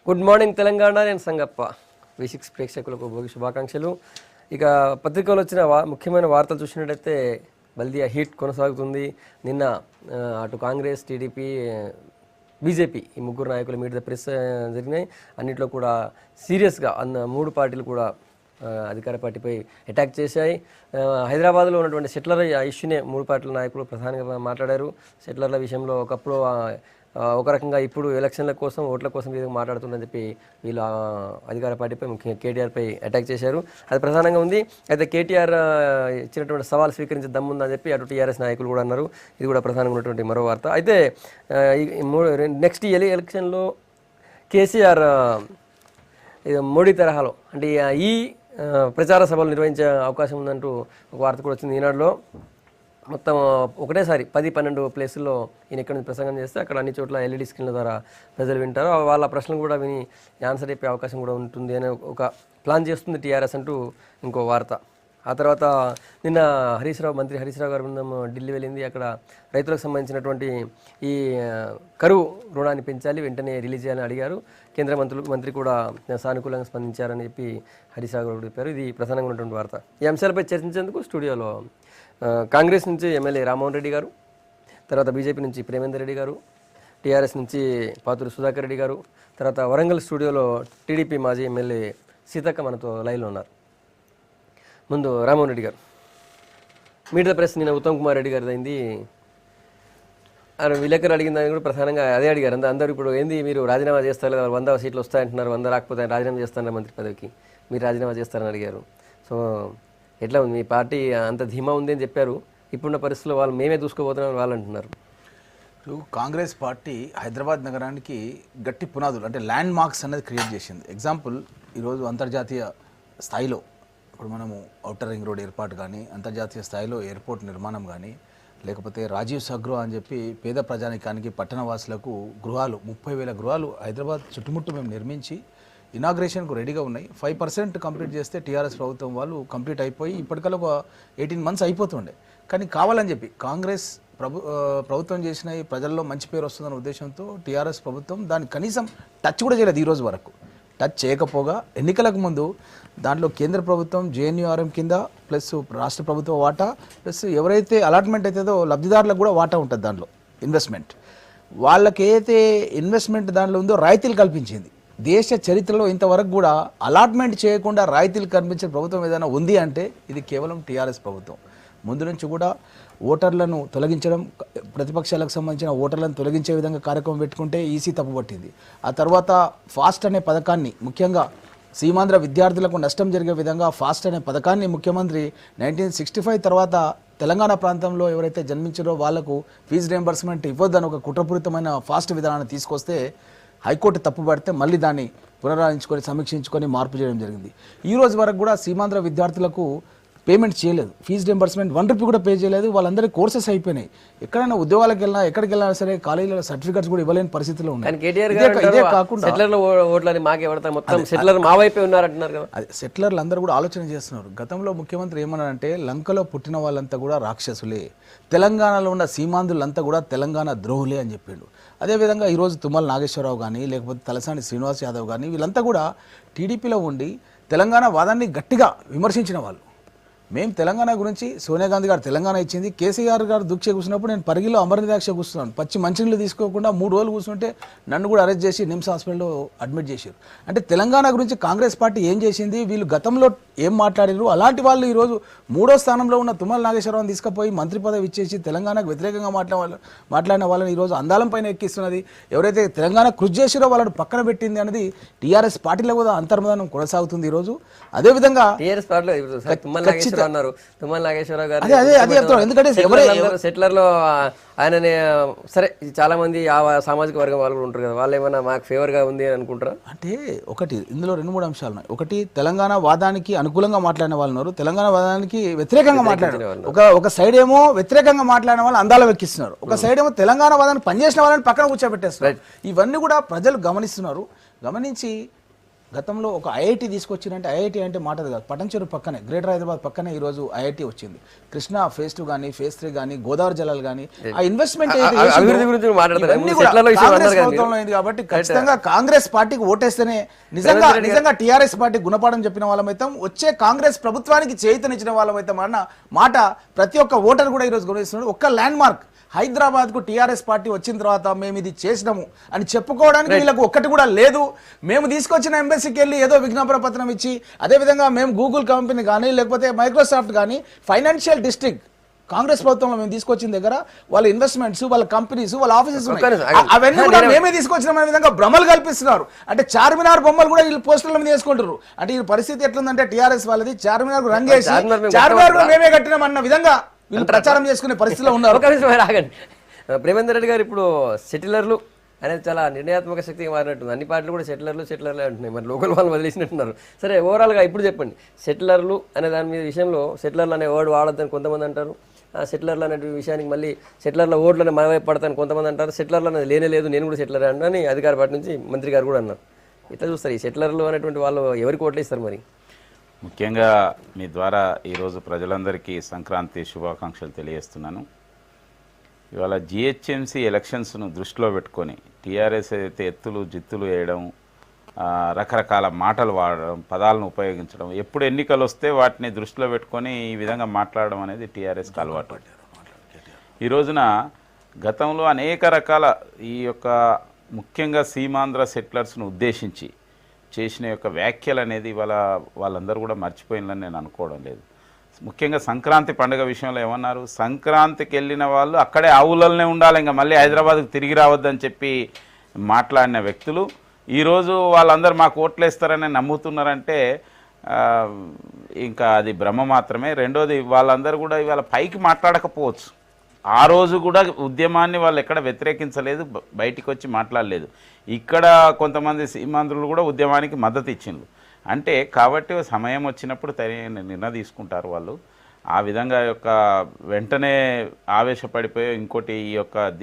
Good morning Telangana, నేను Sangappa. V6 ప్రేక్షకులకు భోగి శుభాకాంక్షలు. ఇక పత్రికలో వచ్చిన ముఖ్యమైన వార్తలు చూసినట్టయితే బల్దియా హీట్ కొనసాగుతుంది. నిన్న అటు కాంగ్రెస్, టీడీపీ, బీజేపీ ఈ ముగ్గురు నాయకులు మీట్ ద ప్రెస్ జరిగినాయి. అన్నింటిలో కూడా సీరియస్గా మూడు పార్టీలు కూడా అధికార పార్టీపై అటాక్ చేశాయి. హైదరాబాద్లో ఉన్నటువంటి సెటిలర్ ఇష్యూనే మూడు పార్టీల నాయకులు ప్రధానంగా మాట్లాడారు. సెటిలర్ల విషయంలో ఒకప్పుడు ఒక రకంగా ఇప్పుడు ఎలక్షన్ల కోసం, ఓట్ల కోసం ఈ విధంగా మాట్లాడుతుందని చెప్పి వీళ్ళు అధికార పార్టీపై ముఖ్యంగా కేటీఆర్పై అటాక్ చేశారు. అది ప్రధానంగా ఉంది. అయితే కేటీఆర్ ఇచ్చినటువంటి సవాల్ స్వీకరించే దమ్ముందని చెప్పి అటు టీఆర్ఎస్ నాయకులు కూడా అన్నారు. ఇది కూడా ప్రధానంగా ఉన్నటువంటి మరో వార్త. అయితే నెక్స్ట్ ఎలక్షన్లో కేసీఆర్ మోడీ తరహాలో అంటే ఈ ప్రచార సభలు నిర్వహించే అవకాశం ఉందంటూ ఒక వార్త కూడా వచ్చింది ఈనాడులో. మొత్తం ఒకటేసారి 10-12 ప్లేసుల్లో ఈయన ఎక్కడి నుంచి ప్రసంగం చేస్తే అక్కడ అన్ని చోట్ల LED స్క్రీన్ల ద్వారా ప్రజలు వింటారు. వాళ్ళ ప్రశ్నలు కూడా విని ఆన్సర్ చెప్పే అవకాశం కూడా ఉంటుంది అనే ఒక ప్లాన్ చేస్తుంది టీఆర్ఎస్ అంటూ ఇంకో వార్త. ఆ తర్వాత నిన్న మంత్రి హరీష్ రావు గారి బృందం ఢిల్లీ వెళ్ళింది. అక్కడ రైతులకు సంబంధించినటువంటి ఈ కరువు రుణాన్ని పెంచాలి, వెంటనే రిలీజ్ చేయాలని అడిగారు. కేంద్ర మంత్రి కూడా సానుకూలంగా స్పందించారని చెప్పి హరీష్ రావు గారు చెప్పారు. ఇది ప్రధానంగా ఉన్నటువంటి వార్త. ఈ అంశాలపై చర్చించేందుకు స్టూడియోలో కాంగ్రెస్ నుంచి ఎమ్మెల్యే రామ్మోహన్ రెడ్డి గారు, తర్వాత బీజేపీ నుంచి ప్రేమేందర్ రెడ్డి గారు, టీఆర్ఎస్ నుంచి పాతూరి సుధాకర్ రెడ్డి గారు, తర్వాత వరంగల్ స్టూడియోలో టీడీపీ మాజీ ఎమ్మెల్యే సీతక్క మనతో లైన్లో ఉన్నారు. ముందు రామ్మోహన్ రెడ్డి గారు, మీట్ ద ప్రెస్ నిన్న ఉత్తమ్ కుమార్ రెడ్డి గారిది అయింది. విలేకరు అడిగిన దాన్ని కూడా ప్రధానంగా అదే అడిగారు. అందరూ ఇప్పుడు ఏంది మీరు రాజీనామా చేస్తారు లేదా, 100 సీట్లు వస్తాయంటున్నారు, 100 రాకపోతే రాజీనామా చేస్తారన్నారు మంత్రి పదవికి, మీరు రాజీనామా చేస్తారని అడిగారు. సో ఎట్లా ఉంది, మీ పార్టీ అంత ధీమా ఉంది అని చెప్పారు, ఇప్పుడున్న పరిస్థితుల్లో వాళ్ళు మేమే దూసుకోబోతున్నామని వాళ్ళు అంటున్నారు. ఇప్పుడు కాంగ్రెస్ పార్టీ హైదరాబాద్ నగరానికి గట్టి పునాదులు అంటే ల్యాండ్ మార్క్స్ అనేది క్రియేట్ చేసింది. ఎగ్జాంపుల్, ఈరోజు అంతర్జాతీయ స్థాయిలో ఇప్పుడు మనము ఔటర్ రింగ్ రోడ్ ఏర్పాటు కానీ, అంతర్జాతీయ స్థాయిలో ఎయిర్పోర్ట్ నిర్మాణం కానీ, లేకపోతే రాజీవ్ సగృహ అని చెప్పి పేద ప్రజానికానికి పట్టణవాసులకు గృహాలు 30,000 గృహాలు హైదరాబాద్ చుట్టుముట్టు మేము నిర్మించి ఇనాగ్రేషన్కు రెడీగా ఉన్నాయి. 5% కంప్లీట్ చేస్తే టీఆర్ఎస్ ప్రభుత్వం వాళ్ళు కంప్లీట్ అయిపోయి ఇప్పటికల్లా ఒక 18 months అయిపోతుండే. కానీ కావాలని చెప్పి కాంగ్రెస్ ప్రభుత్వం చేసిన ప్రజల్లో మంచి పేరు వస్తుందన్న ఉద్దేశంతో టీఆర్ఎస్ ప్రభుత్వం దాన్ని కనీసం టచ్ కూడా చేయలేదు. ఈ రోజు వరకు టచ్ చేయకపోగా ఎన్నికలకు ముందు దాంట్లో కేంద్ర ప్రభుత్వం JNURM కింద ప్లస్ రాష్ట్ర ప్రభుత్వ వాటా ప్లస్ ఎవరైతే అలాట్మెంట్ అవుతుందో లబ్ధిదారులకు కూడా వాటా ఉంటుంది. దాంట్లో ఇన్వెస్ట్మెంట్ వాళ్ళకి ఏదైతే ఇన్వెస్ట్మెంట్ దాంట్లో ఉందో రాయితీలు కల్పించింది. దేశ చరిత్రలో ఇంతవరకు కూడా అలాట్మెంట్ చేయకుండా రాయితీలు కల్పించిన ప్రభుత్వం ఏదైనా ఉంది అంటే ఇది కేవలం టీఆర్ఎస్ ప్రభుత్వం. ముందు నుంచి కూడా ఓటర్లను తొలగించడం, ప్రతిపక్షాలకు సంబంధించిన ఓటర్లను తొలగించే విధంగా కార్యక్రమం పెట్టుకుంటే ఈసీ తప్పుపట్టింది. ఆ తర్వాత ఫాస్ట్ అనే పథకాన్ని, ముఖ్యంగా సీమాంధ్ర విద్యార్థులకు నష్టం జరిగే విధంగా ఫాస్ట్ అనే పథకాన్ని ముఖ్యమంత్రి 1965 తర్వాత తెలంగాణ ప్రాంతంలో ఎవరైతే జన్మించారో వాళ్లకు ఫీజు రియంబర్స్మెంట్ ఇవ్వద్దని ఒక కుట్రపూరితమైన ఫాస్ట్ విధానాన్ని తీసుకొస్తే హైకోర్టు తప్పుపడితే మళ్ళీ దాన్ని పునరాలించుకొని సమీక్షించుకొని మార్పు చేయడం జరిగింది. ఈ రోజు వరకు కూడా సీమాంధ్ర విద్యార్థులకు పేమెంట్ చేయలేదు, ఫీజు రింబర్స్మెంట్ 1 రూపీ కూడా పే చేయలేదు. వాళ్ళందరికీ కోర్సెస్ అయిపోయినాయి. ఎక్కడైనా ఉద్యోగాలకు వెళ్ళినా, ఎక్కడికి వెళ్ళినా సరే కాలేజీలో సర్టిఫికేట్స్ కూడా ఇవ్వలేని పరిస్థితిలో ఉన్నాయి. ఇదే కాకుండా సెటిలర్లు అందరూ కూడా ఆలోచన చేస్తున్నారు. గతంలో ముఖ్యమంత్రి ఏమన్నారంటే లంకలో పుట్టిన వాళ్ళంతా కూడా రాక్షసులే, తెలంగాణలో ఉన్న సీమాంధ్రులంతా కూడా తెలంగాణ ద్రోహులే అని చెప్పిండు. అదేవిధంగా ఈరోజు తుమ్మల నాగేశ్వరరావు కానీ, లేకపోతే తలసాని శ్రీనివాస్ యాదవ్ కానీ వీళ్ళంతా కూడా టీడీపీలో ఉండి తెలంగాణ వాదాన్ని గట్టిగా విమర్శించిన వాళ్ళు. మేము తెలంగాణ గురించి, సోనియా గాంధీ గారు తెలంగాణ ఇచ్చింది, కేసీఆర్ గారు దీక్ష కూర్చున్నప్పుడు నేను పరిగిలో అమరణ దీక్ష కూర్చున్నాను. పచ్చి మంచినీళ్ళు తీసుకోకుండా 3 రోజులు కూర్చుంటే నన్ను కూడా అరెస్ట్ చేసి నిమ్స్ హాస్పిటల్లో అడ్మిట్ చేశారు. అంటే తెలంగాణ గురించి కాంగ్రెస్ పార్టీ ఏం చేసింది, వీళ్ళు గతంలో ఏం మాట్లాడారు, అలాంటి వాళ్ళు ఈరోజు 3వ స్థానంలో ఉన్న తుమ్మల నాగేశ్వరరావుని తీసుకుపోయి మంత్రి పదవి ఇచ్చేసి తెలంగాణకు వ్యతిరేకంగా మాట్లాడిన వాళ్ళని ఈరోజు అందాలం పైన ఎక్కిస్తున్నది. ఎవరైతే తెలంగాణ కృషి చేసారో వాళ్ళని పక్కన పెట్టింది అనేది టీఆర్ఎస్ పార్టీలో కూడా అంతర్మదనం కొనసాగుతుంది ఈరోజు. అదేవిధంగా అన్నారు తుమ్మల నాగేశ్వరరావు గారు, ఎందుకంటే సెటిలర్లో ఆయననే సరే చాలా మంది ఆ సామాజిక వర్గం వాళ్ళు కూడా ఉంటారు కదా, వాళ్ళు ఏమైనా మాకు ఫేవర్గా ఉంది అని అనుకుంటారా? అంటే ఒకటి ఇందులో 2-3 అంశాలు ఉన్నాయి. ఒకటి తెలంగాణ వాదానికి అనుకూలంగా మాట్లాడిన వాళ్ళు ఉన్నారు, తెలంగాణ వాదానికి వ్యతిరేకంగా మాట్లాడారు. ఒక సైడ్ ఏమో వ్యతిరేకంగా మాట్లాడిన వాళ్ళు అందాలు వెక్కిస్తున్నారు, ఒక సైడ్ ఏమో తెలంగాణ వాదానికి పనిచేసిన వాళ్ళని పక్కన కూర్చోబెట్టేస్తున్నారు. ఇవన్నీ కూడా ప్రజలు గమనిస్తున్నారు. గమనించి గతంలో ఒక ఐఐటి తీసుకొచ్చిందంటే ఐఐటి అంటే మాటది కాదు, పటంచెరు పక్కనే గ్రేటర్ హైదరాబాద్ పక్కనే ఈ రోజు ఐఐటి వచ్చింది. కృష్ణా ఫేజ్ 2 కానీ ఫేజ్ 3 కానీ గోదావరి జలాలు కానీ ఆ ఇన్వెస్ట్మెంట్ అభివృద్ధి గురించి ప్రభుత్వంలో అయింది కాబట్టి ఖచ్చితంగా కాంగ్రెస్ పార్టీకి ఓటేస్తేనే నిజంగా టీఆర్ఎస్ పార్టీ గుణపాఠం చెప్పిన వాళ్ళమైతే వచ్చే కాంగ్రెస్ ప్రభుత్వానికి చేతనిచ్చిన వాళ్ళమైతే అన్న మాట ప్రతి ఒక్క ఓటర్ కూడా ఈరోజు గమనిస్తున్నాడు. ఒక్క ల్యాండ్ మార్క్ హైదరాబాద్ కు టీఆర్ఎస్ పార్టీ వచ్చిన తర్వాత మేము ఇది చేసినాము అని చెప్పుకోవడానికి వీళ్ళకు ఒక్కటి కూడా లేదు. మేము తీసుకొచ్చిన ఎంబసీకి వెళ్ళి ఏదో విజ్ఞాపన పత్రం ఇచ్చి, అదేవిధంగా మేము గూగుల్ కంపెనీ కానీ లేకపోతే మైక్రోసాఫ్ట్ కానీ ఫైనాన్షియల్ డిస్ట్రిక్ట్ కాంగ్రెస్ ప్రభుత్వంలో మేము తీసుకొచ్చిన దగ్గర వాళ్ళ ఇన్వెస్ట్మెంట్స్, వాళ్ళ కంపెనీస్, వాళ్ళ ఆఫీసెస్ అవన్నీ కూడా మేమే తీసుకొచ్చిన విధంగా భ్రమలు కల్పిస్తున్నారు. అంటే చార్మినార్ బొమ్మలు కూడా వీళ్ళు పోస్టర్ల మీద వేసుకుంటారు. అంటే ఈ పరిస్థితి ఎట్లుందంటే టీఆర్ఎస్ వాళ్ళది చార్మినార్ రంగేసి చార్మినార్ కూడా మేమే కట్టినాం అన్న విధంగా వీళ్ళు ప్రచారం చేసుకునే పరిస్థితిలో ఉన్నారు. ప్రేమేందర్ రెడ్డి గారు ఇప్పుడు సెటిలర్లు అనేది చాలా నిర్ణయాత్మక శక్తిగా మారినట్టుంది. అన్ని పార్టీలు కూడా సెటిలర్లే అంటున్నాయి. మరి లోకల్ వాళ్ళు వదిలేసినట్టున్నారు. సరే, ఓవరాల్గా ఇప్పుడు చెప్పండి, సెటిలర్లు అనే దాని మీద విషయంలో సెటిలర్లు అనే వర్డ్ వాడొద్దని కొంతమంది అంటారు. సెటిలర్లు అనే విషయానికి మళ్ళీ సెటిలర్ల ఓట్లను మనవైపు పడతాను కొంతమంది అంటారు. సెటిలర్లు అనేది లేనే లేదు, నేను కూడా సెటిలర్ అని అధికార పార్టీ నుంచి మంత్రి గారు కూడా అన్నారు. ఇట్లా చూస్తారు ఈ సెటిలర్లు అనేటువంటి వాళ్ళు ఎవరికి ఓట్లు ఇస్తారు? మరి ముఖ్యంగా మీ ద్వారా ఈరోజు ప్రజలందరికీ సంక్రాంతి శుభాకాంక్షలు తెలియజేస్తున్నాను. ఇవాళ జిహెచ్ఎంసీ ఎలక్షన్స్ను దృష్టిలో పెట్టుకొని టీఆర్ఎస్ అయితే ఎత్తులు జిత్తులు వేయడం, రకరకాల మాటలు వాడడం, పదాలను ఉపయోగించడం, ఎప్పుడు ఎన్నికలు వస్తే వాటిని దృష్టిలో పెట్టుకొని ఈ విధంగా మాట్లాడడం అనేది టీఆర్ఎస్కి అలవాటు. ఈ రోజున గతంలో అనేక రకాల ఈ యొక్క ముఖ్యంగా సీమాంధ్ర సెటిలర్స్ను ఉద్దేశించి చేసిన యొక్క వ్యాఖ్యలు అనేది వాళ్ళందరూ కూడా మర్చిపోయిందని నేను అనుకోవడం లేదు. ముఖ్యంగా సంక్రాంతి పండుగ విషయంలో ఏమన్నారు, సంక్రాంతికి వెళ్ళిన వాళ్ళు అక్కడే ఆవులనే ఉండాలి, ఇంకా మళ్ళీ హైదరాబాద్కు తిరిగి రావద్దని చెప్పి మాట్లాడిన వ్యక్తులు ఈరోజు వాళ్ళందరూ మాకు ఓట్లేస్తారని నమ్ముతున్నారంటే ఇంకా అది భ్రమ మాత్రమే. రెండోది, వాళ్ళందరూ కూడా ఇవాళ పైకి మాట్లాడకపోవచ్చు. ఆ రోజు కూడా ఉద్యమాన్ని వాళ్ళు ఎక్కడ వ్యతిరేకించలేదు, బయటికి వచ్చి మాట్లాడలేదు. ఇక్కడ కొంతమంది సీమాంధ్రులు కూడా ఉద్యమానికి మద్దతు ఇచ్చిండ్రు. అంటే కాబట్టి సమయం వచ్చినప్పుడు నిర్ణయం తీసుకుంటారు వాళ్ళు. ఆ విధంగా యొక్క వెంటనే ఆవేశపడిపోయి ఇంకోటి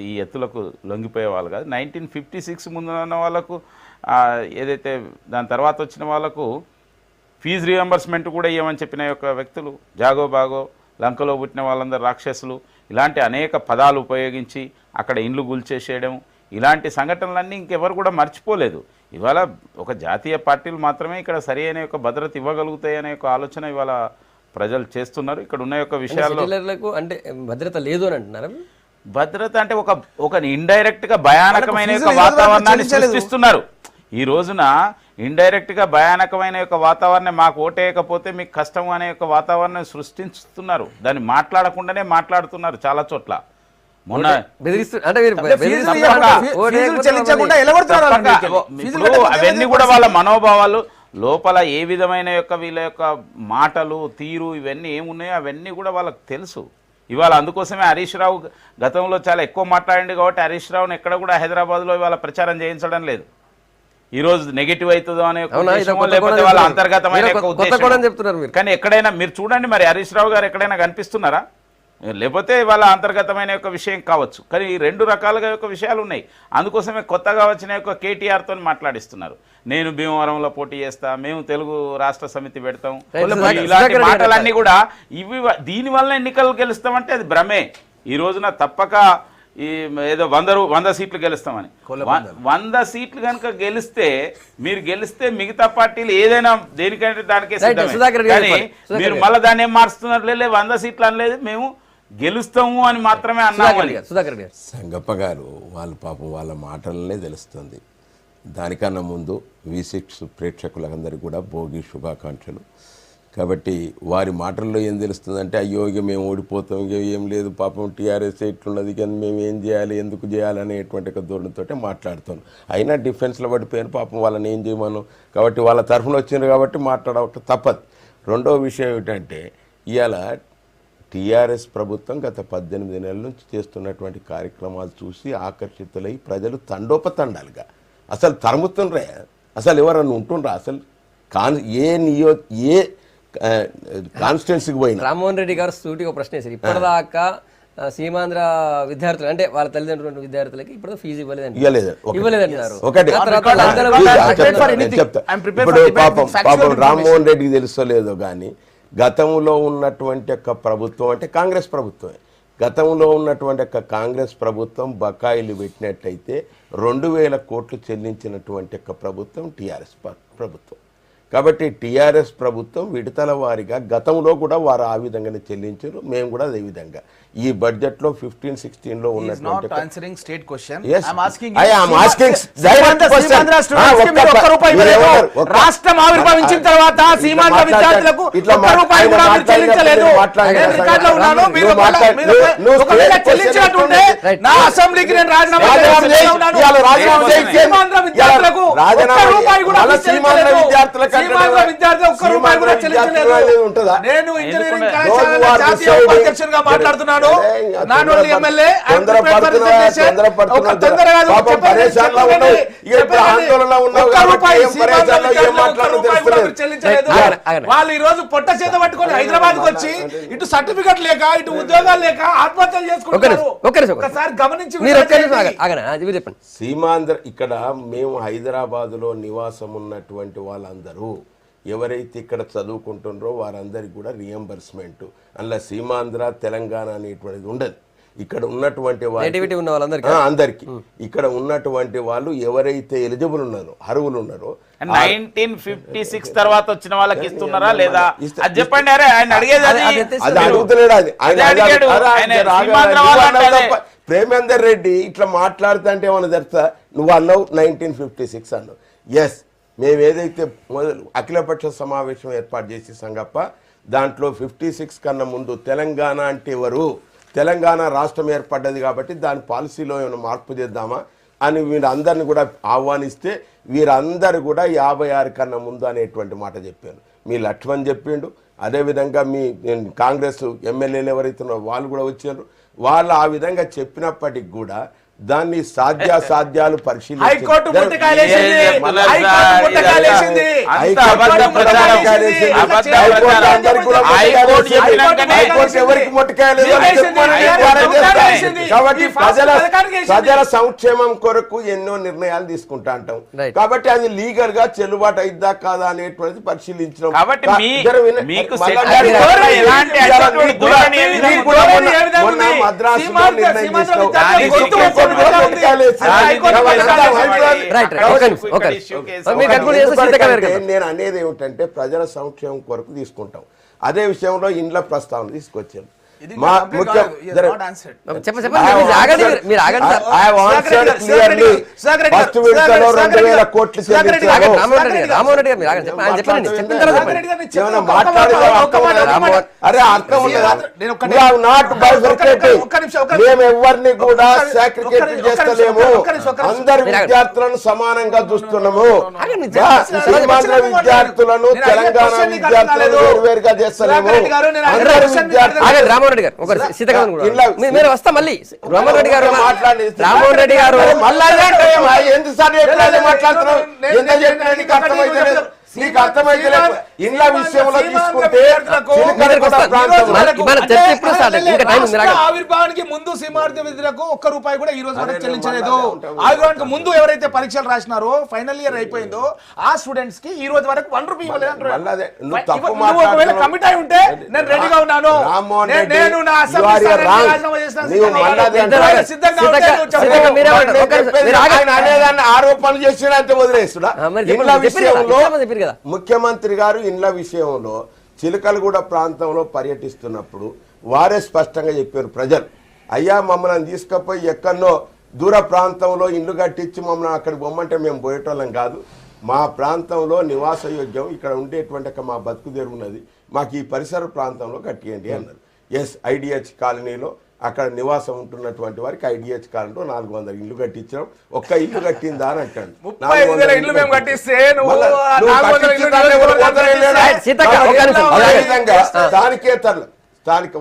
ఈ ఎత్తులకు లొంగిపోయే వాళ్ళు కాదు. 1956 ముందు ఉన్న వాళ్ళకు ఏదైతే దాని తర్వాత వచ్చిన వాళ్ళకు ఫీజు రియంబర్స్మెంట్ కూడా ఇవ్వమని చెప్పిన యొక్క వ్యక్తులు జాగో బాగో, లంకలో పుట్టిన వాళ్ళందరూ రాక్షసులు, ఇలాంటి అనేక పదాలు ఉపయోగించి అక్కడ ఇండ్లు గుల్చేసేయడం, ఇలాంటి సంఘటనలన్నీ ఇంకెవరు కూడా మర్చిపోలేదు. ఇవాళ ఒక జాతీయ పార్టీలు మాత్రమే ఇక్కడ సరి అయిన యొక్క భద్రత ఇవ్వగలుగుతాయి అనే ఒక ఆలోచన ఇవాళ ప్రజలు చేస్తున్నారు. ఇక్కడ ఉన్న యొక్క విషయాల్లో అంటే భద్రత లేదు అని అంటున్నారు. భద్రత అంటే ఒక ఇండైరెక్ట్గా భయానకమైన యొక్క వాతావరణాన్ని సృష్టిస్తున్నారు. ఈ రోజున ఇండైరెక్ట్గా భయానకమైన యొక్క వాతావరణం, మాకు ఓటేయకపోతే మీకు కష్టం అనే యొక్క వాతావరణం సృష్టిస్తున్నారు. దాన్ని మాట్లాడకుండానే మాట్లాడుతున్నారు చాలా చోట్ల. మొన్న అవన్నీ కూడా వాళ్ళ మనోభావాలు లోపల ఏ విధమైన యొక్క వీళ్ళ యొక్క మాటలు తీరు ఇవన్నీ ఏమున్నాయో అవన్నీ కూడా వాళ్ళకి తెలుసు. ఇవాళ అందుకోసమే హరీష్ రావు గతంలో చాలా ఎక్కువ మాట్లాడింది కాబట్టి హరీష్ రావుని ఎక్కడ కూడా హైదరాబాద్లో ఇవాళ ప్రచారం చేయించడం లేదు. ఈ రోజు నెగిటివ్ అవుతుందో అనే లేకపోతే వాళ్ళ అంతర్గతమైన ఉద్దేశం. కానీ ఎక్కడైనా మీరు చూడండి, మరి హరీష్ రావు గారు ఎక్కడైనా కనిపిస్తున్నారా? లేకపోతే వాళ్ళ అంతర్గతమైన యొక్క విషయం కావచ్చు. కానీ ఈ రెండు రకాలుగా యొక్క విషయాలు ఉన్నాయి. అందుకోసమే కొత్తగా వచ్చిన యొక్క కేటీఆర్తో మాట్లాడిస్తున్నారు. నేను భీమవరంలో పోటీ చేస్తా, మేము తెలుగు రాష్ట్ర సమితి పెడతాం, ఇలాంటి మాటలన్నీ కూడా దీనివల్ల ఎన్నికలు గెలుస్తామంటే అది భ్రమే. ఈ రోజున తప్పక ఈ ఏదో 100 సీట్లు గెలుస్తామని, 100 సీట్లు కనుక మీరు గెలిస్తే మిగతా పార్టీలు ఏదైనా దేనికంటే దానికే సిద్ధమే. కానీ మీరు మళ్ళీ దాన్ని ఏం మారుస్తున్నారు, 100 సీట్లు అనలేదు, మేము గెలుస్తాము అని మాత్రమే అన్నామని. సంగప్ప గారు వాళ్ళ పాపం వాళ్ళ మాటలనే తెలుస్తుంది. దానికన్నా ముందు V6 ప్రేక్షకులందరికీ కూడా భోగి శుభాకాంక్షలు. కాబట్టి వారి మాటల్లో ఏం తెలుస్తుందంటే, అయ్యో ఇక మేము ఓడిపోతాం, ఇక ఏం లేదు పాపం టీఆర్ఎస్ ఇట్లున్నది కానీ మేము ఏం చేయాలి, ఎందుకు చేయాలి అనేటువంటి ఒక ధోరణితో మాట్లాడుతాను. అయినా డిఫెన్స్లో పడిపోయాను, పాపం వాళ్ళని ఏం చేయమను. కాబట్టి వాళ్ళ తరఫున వచ్చింది కాబట్టి మాట్లాడవటం తప్పదు. రెండో విషయం ఏమిటంటే, ఇవాళ టీఆర్ఎస్ ప్రభుత్వం గత 18 నెలల నుంచి చేస్తున్నటువంటి కార్యక్రమాలు చూసి ఆకర్షితులై ప్రజలు తండోపతండాలుగా అసలు తరుముతుండ్రే. అసలు ఎవరన్నా ఉంటుండ్రా? అసలు ఏ కాన్స్టిట్యున్సీకి పోయినా రామ్మోహన్ రెడ్డి గారు సూటిగా ఒక ప్రశ్న వేశారు. ఇప్పటిదాకా సీమాంధ్ర విద్యార్థులు అంటే వాళ్ళ తల్లిదండ్రులు విద్యార్థులకి ఇప్పుడు ఫీజు ఇవ్వలేదు. ఇవ్వలేదంటున్నారు. ఒకటి నేను చెప్తా. ఇప్పుడు పాపం రామ్మోహన్ రెడ్డికి తెలుసలేదో కానీ గతంలో ఉన్నటువంటి ఒక ప్రభుత్వం అంటే కాంగ్రెస్ ప్రభుత్వమే. గతంలో ఉన్నటువంటి ఒక కాంగ్రెస్ ప్రభుత్వం బకాయిలు పెట్టినట్టయితే 2000 కోట్లు చెల్లించినటువంటి ఒక ప్రభుత్వం టీఆర్ఎస్ ప్రభుత్వం. కాబట్టి టీఆర్ఎస్ ప్రభుత్వం విడతల వారిగా గతంలో కూడా వారు ఆ విధంగానే చెల్లించారు, మేము కూడా అదే విధంగా ఈ బడ్జెట్ లో 15-16 లో ఉన్నటువంటి రాష్ట్రం ఆవిర్భవించిన తర్వాత సీమాంధ్ర విద్యార్థులకు ఒక్క రూపాయి కూడా మీరు చెల్లించలేదు. చెల్లించినట్టుంటే నా అసెంబ్లీకి నేను రాజీనామా విద్యార్థులకు ఒక్క రూపాయి కూడా నేను ఇంజనీరింగ్ కళాశాల జాతీయ ఉపాధ్యక్షునిగా మాట్లాడుతున్నాను. వాళ్ళు ఈ రోజు పొట్ట చేత పట్టుకొని హైదరాబాద్ కు వచ్చి ఇటు సర్టిఫికెట్ లేక ఇటు ఉద్యోగాలు లేక ఆత్మహత్యలు చేసుకుంటారు. ఒకసారి గమనించి సీమాంధ్ర ఇక్కడ మేము హైదరాబాద్ లో నివాసం ఉన్నటువంటి వాళ్ళందరూ ఎవరైతే ఇక్కడ చదువుకుంటున్నారో వారందరికీ కూడా రియంబర్స్మెంట్ అందులో సీమాంధ్ర తెలంగాణ అనేటువంటిది ఉండదు. ఇక్కడ ఉన్నటువంటి అందరికి ఇక్కడ ఉన్నటువంటి వాళ్ళు ఎవరైతే ఎలిజిబుల్ ఉన్నారో అర్హులు ఉన్నారో 1956 తర్వాత వచ్చిన వాళ్ళకి ఇస్తున్నారా లేదా అది చెప్పండి. అరే ఆయన అడిగేది అది అడుగుతలేడు. అది ప్రేమేందర్ రెడ్డి ఇట్లా మాట్లాడుతా అంటే ఏమన్నా తెలుసా, నువ్వు అన్నావు 1956 అన్నావు. ఎస్, మేము ఏదైతే మొదలు అఖిలపక్ష సమావేశం ఏర్పాటు చేసి సంగప్ప దాంట్లో 56 కన్నా ముందు తెలంగాణ అంటే ఎవరు, తెలంగాణ రాష్ట్రం ఏర్పడ్డది కాబట్టి దాని పాలసీలో ఏమైనా మార్పు చేద్దామా అని వీరందరిని కూడా ఆహ్వానిస్తే వీరందరూ కూడా 56 కన్నా ముందు అనేటువంటి మాట చెప్పారు. మీ లక్ష్మణ్ చెప్పిండు, అదేవిధంగా మీ కాంగ్రెస్ ఎమ్మెల్యేలు ఎవరైతే ఉన్నారో వాళ్ళు కూడా వచ్చారు. వాళ్ళు ఆ విధంగా చెప్పినప్పటికి కూడా దాన్ని సాధ్యాసాధ్యాలు పరిశీలించి ప్రజల సంక్షేమం కొరకు ఎన్నో నిర్ణయాలు తీసుకుంటా అంటాం. కాబట్టి అది లీగల్ గా చెల్లుబాటు అయిద్దా కాదా అనేటువంటిది పరిశీలించడం. మద్రాసులో నిర్ణయం తీసుకో నేను అనేది ఏమిటంటే ప్రజల సంక్షేమం కొరకు తీసుకుంటాం. అదే విషయంలో ఇండ్ల ప్రస్తావన తీసుకొచ్చాను. మా ముఖ్య ఫస్ట్ విడతలో 2000 కోట్లు అరే అర్థం మేము ఎవరిని కూడా సాక్రిఫైస్ చేస్తలేము, అందరి విద్యార్థులను సమానంగా చూస్తున్నాము. సీమాంధ్ర విద్యార్థులను తెలంగాణ విద్యార్థులను వేరువేరుగా చేస్తలేము. అందరి విద్యార్థులు మీరు వస్తా మళ్ళీ రామ్మోహన్ రెడ్డి గారు మాట్లాడుతున్నావు. నీకు అర్థమైతే ఇండ్ల విషయంలో తీసుకుంటే ఆవిర్భావానికి ముందు సీమాంధ్ర విద్యులకు ఒక్క రూపాయి కూడా ఈ రోజు వరకు చెల్లించలేదు. ఆవిర్భావానికి ముందు ఎవరైతే పరీక్షలు రాసినారో ఫైనల్ ఇయర్ అయిపోయిందో ఆ స్టూడెంట్స్ కి ఈ రోజు వరకు 1 రూపాయి ఇవ్వలేదు. కమిట్ అయి ఉంటే నేను రెడీగా ఉన్నాను. నేను నా ఆరోపణలు చేసిన అంటే వదిలేస్తున్నా. ఇండ్ల విషయంలో ముఖ్యమంత్రి గారు ఇండ్ల విషయంలో చిలకలగూడ ప్రాంతంలో పర్యటిస్తున్నప్పుడు వారే స్పష్టంగా చెప్పారు ప్రజలు, అయ్యా మమ్మల్ని తీసుకుపోయి ఎక్కడో దూర ప్రాంతంలో ఇల్లు కట్టించి మమ్మల్ని అక్కడికి పొమ్మంటే మేము పోయేటోళ్ళం కాదు, మా ప్రాంతంలో నివాస యోగ్యం ఇక్కడ ఉండేటువంటి మా బతుకుదేరు ఉన్నది, మాకు ఈ పరిసర ప్రాంతంలో కట్టియండి అన్నారు. ఎస్, ఐడిహెచ్ కాలనీలో అక్కడ నివాసం ఉంటున్నటువంటి వారికి ఐడిహెచ్ కాలనీలో 400 ఇల్లు కట్టించడం. ఒక్క ఇల్లు కట్టిందా అని అంటాడు. దానికే స్థానిక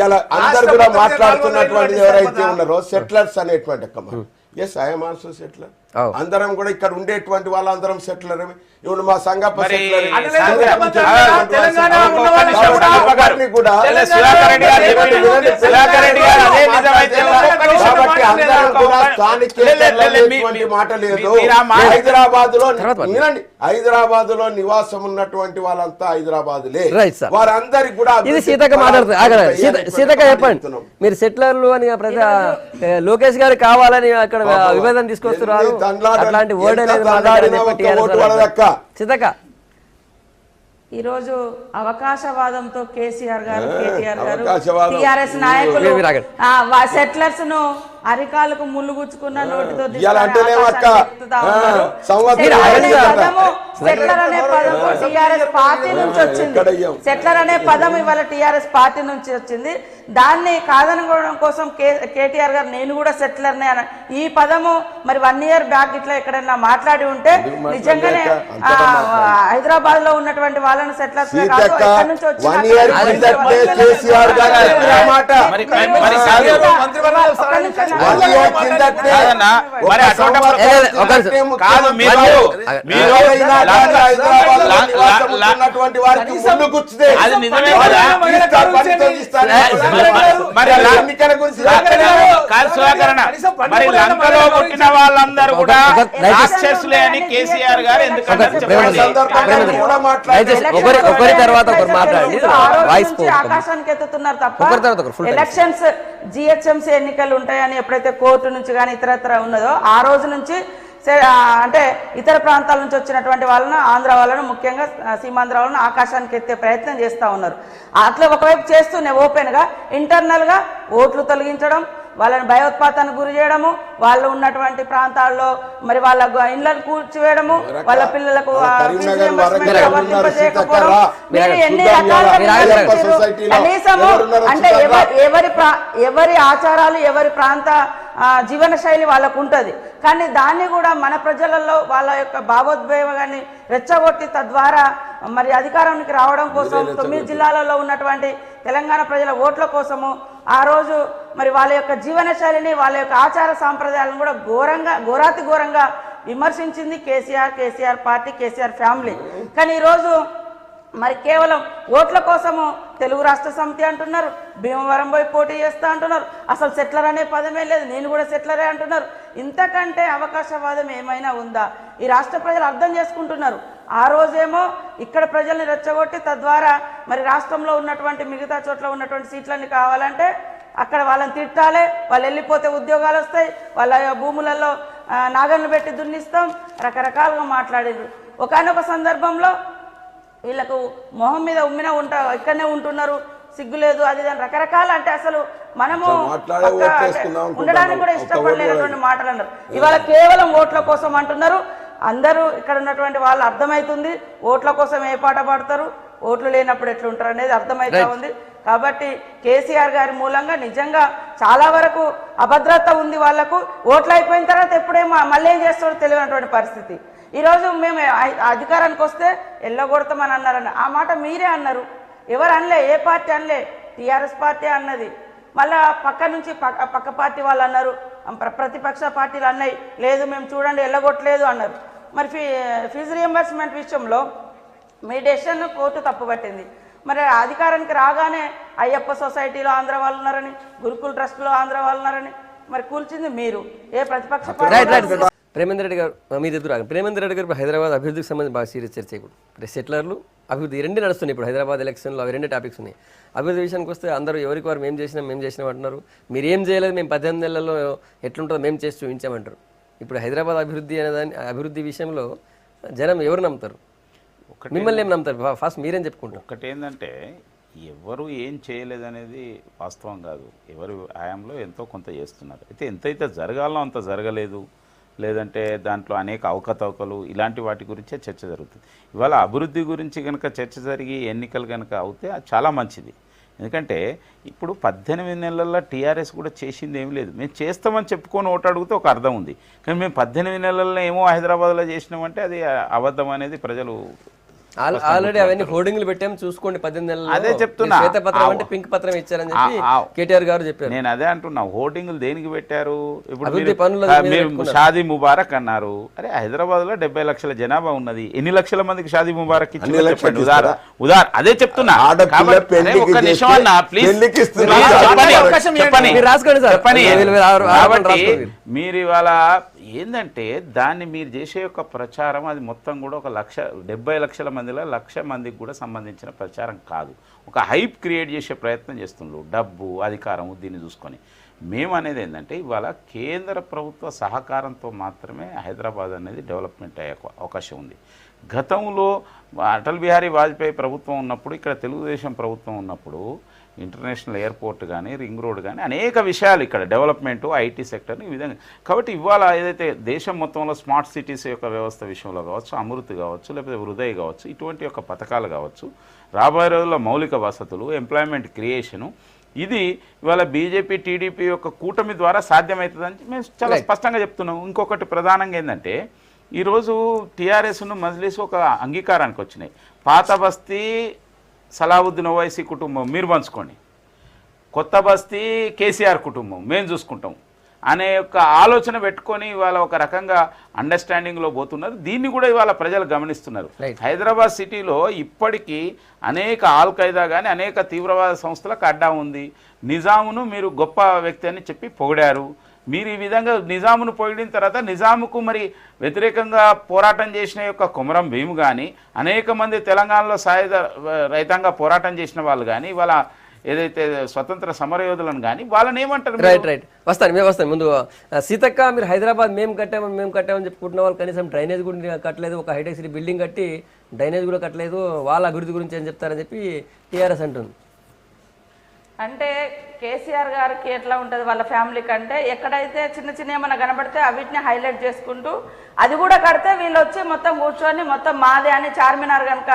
ఇలా అందరు కూడా మాట్లాడుతున్నటువంటి ఎవరైతే ఉన్నారో సెటిలర్స్ అనేటువంటి ఎస్, ఐఎమ్ ఆల్సో సెటిలర్. అందరం కూడా ఇక్కడ ఉండేటువంటి వాళ్ళందరం సెటిలర్. ఇప్పుడు మా సంగప్ప మరి సెటిలర్. తెలంగాణ కూడా సుధాకర్ రెడ్డి గారు కాబట్టి అందరం కూడా స్థానిక మాట లేదు. హైదరాబాద్ లో నివాసం ఉన్నటువంటి వాళ్ళంతా హైదరాబాద్లే. వారందరికి కూడా ఇది సీతక్క మాట్లాడుతుంది. సీతక్క చెప్పండి, మీరు సెటిలర్లు అని ప్రతి లోకేష్ గారు కావాలని అక్కడ విభేదం తీసుకొస్తున్నారు, అట్లాంటి వర్డ్ అనేది సీతక్క. ఈరోజు అవకాశవాదంతో కేసీఆర్ గారు, కేటీఆర్ గారు, టీఆర్ఎస్ నాయకులు సెటిలర్స్ ను అరికాలకు ముళ్ళు గుచ్చుకున్న నోటితో సెటిలర్ అనే పదం టీఆర్ఎస్ పార్టీ నుంచి వచ్చింది. సెటిలర్ అనే పదం ఇవాళ టీఆర్ఎస్ పార్టీ నుంచి వచ్చింది. దాన్ని కాదనుకోవడం కోసం కేటీఆర్ గారు నేను కూడా సెటిలర్నే అన్న ఈ పదము మరి 1 year బ్యాక్ ఇట్లా ఎక్కడైనా మాట్లాడి ఉంటే నిజంగానే హైదరాబాద్ లో ఉన్నటువంటి వాళ్ళని సెటిలర్స్ నుంచి వచ్చిన మరి లంకలో పుట్టిన వాళ్ళందరూ కూడా రాక్షసులే అని కేసీఆర్ గారు ఎందుకంటే ఆకాశానికి ఎత్తుతున్నారు తప్ప ఎలక్షన్స్ జిహెచ్ఎంసీ ఎన్నికలు ఉంటాయని ఎప్పుడైతే కోర్టు నుంచి కానీ ఇతరత్ర ఉన్నదో ఆ రోజు నుంచి అంటే ఇతర ప్రాంతాల నుంచి వచ్చినటువంటి వాళ్ళను ఆంధ్ర వాళ్ళను ముఖ్యంగా సీమాంధ్ర వాళ్ళను ఆకాశానికి ఎత్తే ప్రయత్నం చేస్తూ ఉన్నారు. అట్లా ఒకవైపు చేస్తూనే ఓపెన్గా ఇంటర్నల్గా ఓట్లు తొలగించడం, వాళ్ళని భయోత్పాతానికి గురి చేయడము, వాళ్ళు ఉన్నటువంటి ప్రాంతాల్లో మరి వాళ్ళ ఇళ్లను కూల్చివేయడము, వాళ్ళ పిల్లలకు కనీసము అంటే ఎవరి ఆచారాలు ఎవరి ప్రాంత జీవన శైలి వాళ్ళకు ఉంటుంది. కానీ దాన్ని కూడా మన ప్రజలలో వాళ్ళ యొక్క భావోద్వేగాన్ని రెచ్చగొట్టి తద్వారా మరి అధికారానికి రావడం కోసం 9 జిల్లాలలో ఉన్నటువంటి తెలంగాణ ప్రజల ఓట్ల కోసము ఆ రోజు మరి వాళ్ళ యొక్క జీవన శైలిని వాళ్ళ యొక్క ఆచార సాంప్రదాయాలను కూడా ఘోరాతి ఘోరంగా విమర్శించింది కేసీఆర్ పార్టీ, కేసీఆర్ ఫ్యామిలీ. కానీ ఈరోజు మరి కేవలం ఓట్ల కోసము తెలుగు రాష్ట్ర సమితి అంటున్నారు, భీమవరం పోయి పోటీ చేస్తా అంటున్నారు, అసలు సెటిలర్ అనే పదమే లేదు, నేను కూడా సెటిలరే అంటున్నారు. ఇంతకంటే అవకాశవాదం ఏమైనా ఉందా? ఈ రాష్ట్ర ప్రజలు అర్థం చేసుకుంటున్నారు. ఆ రోజేమో ఇక్కడ ప్రజల్ని రెచ్చగొట్టి తద్వారా మరి రాష్ట్రంలో ఉన్నటువంటి మిగతా చోట్ల ఉన్నటువంటి సీట్లన్నీ కావాలంటే అక్కడ వాళ్ళని తిట్టాలి, వాళ్ళు వెళ్ళిపోతే ఉద్యోగాలు వస్తాయి, వాళ్ళ భూములలో నాగన్లు పెట్టి దున్నిస్తాం, రకరకాలుగా మాట్లాడారు. ఒకానొక సందర్భంలో వీళ్ళకు మొహం మీద ఉమ్మిన ఇక్కడనే ఉంటున్నారు, సిగ్గు లేదు, అది దాని రకరకాల అంటే అసలు మనము ఉండడానికి కూడా ఇష్టపడలేనటువంటి మాటలు అన్నారు. ఇవాళ కేవలం ఓట్ల కోసం అంటున్నారు. అందరూ ఇక్కడ ఉన్నటువంటి వాళ్ళు అర్థమవుతుంది ఓట్ల కోసం ఏ పాట పాడతారు, ఓట్లు లేనప్పుడు ఎట్లుంటారు అనేది అర్థమవుతా ఉంది. కాబట్టి కేసీఆర్ గారి మూలంగా నిజంగా చాలా వరకు అభద్రత ఉంది వాళ్లకు. ఓట్లు అయిపోయిన తర్వాత ఎప్పుడేమో మళ్ళీ ఏం చేస్తాడో తెలియనటువంటి పరిస్థితి. ఈరోజు మేము అధికారానికి వస్తే ఎల్లగొడతామని అన్నారని ఆ మాట మీరే అన్నారు, ఎవరు అనలే, ఏ పార్టీ అనలే, టీఆర్ఎస్ పార్టీ అన్నది. మళ్ళా పక్క నుంచి పక్క పార్టీ వాళ్ళు అన్నారు, ప్రతిపక్ష పార్టీలు అన్నాయి, లేదు మేము చూడండి ఎల్లగొట్టలేదు అన్నారు. మరి ఫీజు రియంబర్స్మెంట్ విషయంలో మీ డెసిషన్ కోర్టు తప్పుపట్టింది. మరి అధికారానికి రాగానే అయ్యప్ప సొసైటీలో ఆంధ్ర వాళ్ళు ఉన్నారని, గురుకుల ట్రస్ట్లో ఆంధ్ర వాళ్ళు ఉన్నారని మరి కూల్చింది మీరు. ఏ ప్రతిపక్ష పార్టీ? ప్రేమేంద్ర రెడ్డి గారు మీ దగ్గర ప్రేమేంద్ర రెడ్డి గారు హైదరాబాద్ అభివృద్ధికి సంబంధించి బాగా సీరియస్ చర్చ. ఇప్పుడు సెటిలర్లు అభివృద్ధి రెండు నడుస్తున్నాయి. ఇప్పుడు హైదరాబాద్ ఎలక్షన్లో అవి 2 టాపిక్స్ ఉన్నాయి. అభివృద్ధి విషయానికి వస్తే అందరూ ఎవరికి వారు మేము చేసినాం అంటున్నారు. మీరు ఏం చేయలేదు, మేము 18 నెలల్లో ఎట్లుంటుందో మేము చేసి చూపించామంటారు. ఇప్పుడు హైదరాబాద్ అభివృద్ధి అనేదాన్ని అభివృద్ధి విషయంలో జనం ఎవరు నమ్ముతారు? మిమ్మల్ని ఏం నమ్ముతారు? ఫస్ట్ మీరేం చెప్పుకుంటారు? ఒకటేంటంటే ఎవరు ఏం చేయలేదనేది వాస్తవం కాదు. ఎవరు ఆయంలో ఎంతో కొంత చేస్తున్నారు. అయితే ఎంతైతే జరగాలో అంత జరగలేదు, లేదంటే దాంట్లో అనేక అవకతవకలు ఇలాంటి వాటి గురించే చర్చ జరుగుతుంది. ఇవాళ అభివృద్ధి గురించి కనుక చర్చ జరిగి ఎన్నికలు కనుక అవుతే అది చాలా మంచిది. ఎందుకంటే ఇప్పుడు 18 నెలల్లో టీఆర్ఎస్ కూడా చేసింది ఏం లేదు. మేము చేస్తామని చెప్పుకొని ఓటు అడిగితే ఒక అర్థం ఉంది. కానీ మేము 18 నెలల్లో ఏమో హైదరాబాద్లో చేసినామంటే అది అబద్ధం అనేది ప్రజలు ఆల్రెడీ అవన్నీ హోర్డింగ్లు పెట్టాం చూసుకోండి 18 నెలల్లో. అదే చెప్తున్నా. శ్వేతపత్రం అంటే పింక్ పత్రం ఇచ్చారని చెప్పి కేటీఆర్ గారు చెప్పారు. నేను అదే అంటున్నా, హోర్డింగ్లు దేనికి పెట్టారు? ఇప్పుడు అభివృద్ధి పనుల మీద మీరు షాదీ ముబారక్ అన్నారు. అరే హైదరాబాద్ లో 70 లక్షల జనాభా ఉన్నది, ఎన్ని లక్షల మందికి షాదీ ముబారక్ ఇచ్చారు చెప్పండి. ఉదాహరణ అదే చెప్తున్నా. ఒక్క నిమిషం అన్న ప్లీజ్ చెప్పండి. మీరు రాసుకోండి సార్. కాబట్టి మీరు ఇవాళ ఏంటంటే దాన్ని మీరు చేసే యొక్క ప్రచారం అది మొత్తం కూడా ఒక 70 లక్షల మందిలో 1,00,000 మందికి కూడా సంబంధించిన ప్రచారం కాదు. ఒక హైప్ క్రియేట్ చేసే ప్రయత్నం చేస్తున్నారు, డబ్బు అధికారం దీన్ని చూసుకొని. మేము అనేది ఏంటంటే ఇవాళ కేంద్ర ప్రభుత్వ సహకారంతో మాత్రమే హైదరాబాద్ అనేది డెవలప్మెంట్ అయ్యే అవకాశం ఉంది. గతంలో అటల్ బిహారీ వాజ్పేయి ప్రభుత్వం ఉన్నప్పుడు, ఇక్కడ తెలుగుదేశం ప్రభుత్వం ఉన్నప్పుడు ఇంటర్నేషనల్ ఎయిర్పోర్ట్ కానీ రింగ్ రోడ్ కానీ అనేక విషయాలు ఇక్కడ డెవలప్మెంటు ఐటీ సెక్టర్ని ఈ విధంగా. కాబట్టి ఇవాళ ఏదైతే దేశం మొత్తంలో స్మార్ట్ సిటీస్ యొక్క వ్యవస్థ విషయంలో కావచ్చు, అమృత్ కావచ్చు, లేకపోతే హృదయ్ కావచ్చు, ఇటువంటి యొక్క పథకాలు కావచ్చు, రాబోయే రోజుల్లో మౌలిక వసతులు, ఎంప్లాయ్మెంట్ క్రియేషను, ఇది ఇవాళ బీజేపీ టీడీపీ యొక్క కూటమి ద్వారా సాధ్యమవుతుందని మేము చాలా స్పష్టంగా చెప్తున్నాం. ఇంకొకటి ప్రధానంగా ఏంటంటే ఈరోజు టీఆర్ఎస్ను మజ్లిస్ ఒక అంగీకారానికి వచ్చినాయి. పాత బస్తీ సలావుద్దీన్ ఓవైసీ కుటుంబం మీరు పంచుకోండి, కొత్త బస్తీ కేసీఆర్ కుటుంబం మేము చూసుకుంటాం అనే యొక్క ఆలోచన పెట్టుకొని ఇవాళ ఒక రకంగా అండర్స్టాండింగ్లో పోతున్నారు. దీన్ని కూడా ఇవాళ ప్రజలు గమనిస్తున్నారు. హైదరాబాద్ సిటీలో ఇప్పటికీ అనేక ఆల్ ఖైదా కానీ అనేక తీవ్రవాద సంస్థలకు అడ్డా ఉంది. నిజామును మీరు గొప్ప వ్యక్తి అని చెప్పి పొగిడారు. మీరు ఈ విధంగా నిజామును పొగిడిన తర్వాత నిజాముకు మరి వ్యతిరేకంగా పోరాటం చేసిన యొక్క కొమరం భీము కానీ అనేక మంది తెలంగాణలో సాయుధ రైతాంగా పోరాటం చేసిన వాళ్ళు కానీ వాళ్ళ ఏదైతే స్వతంత్ర సమరయోధులను కానీ వాళ్ళని ఏమంటారు? రైట్ వస్తాను ముందు సీతక్క, మీరు హైదరాబాద్ మేము కట్టామని చెప్పుకుంటున్న వాళ్ళు కనీసం డ్రైనేజ్ కూడా కట్టలేదు, ఒక హైటెక్ సిటీ బిల్డింగ్ కట్టి డ్రైనేజ్ కూడా కట్టలేదు, వాళ్ళ అభివృద్ధి గురించి ఏం చెప్తారని చెప్పి టీఆర్ఎస్ అంటుంది. అంటే కేసీఆర్ గారికి ఎట్లా ఉంటుంది వాళ్ళ ఫ్యామిలీకి అంటే ఎక్కడైతే చిన్న చిన్న ఏమైనా కనబడితే అవిటిని హైలైట్ చేసుకుంటూ అది కూడా కడితే వీళ్ళు వచ్చి మొత్తం కూర్చొని మొత్తం మాదే అని చార్మినార్ కనుక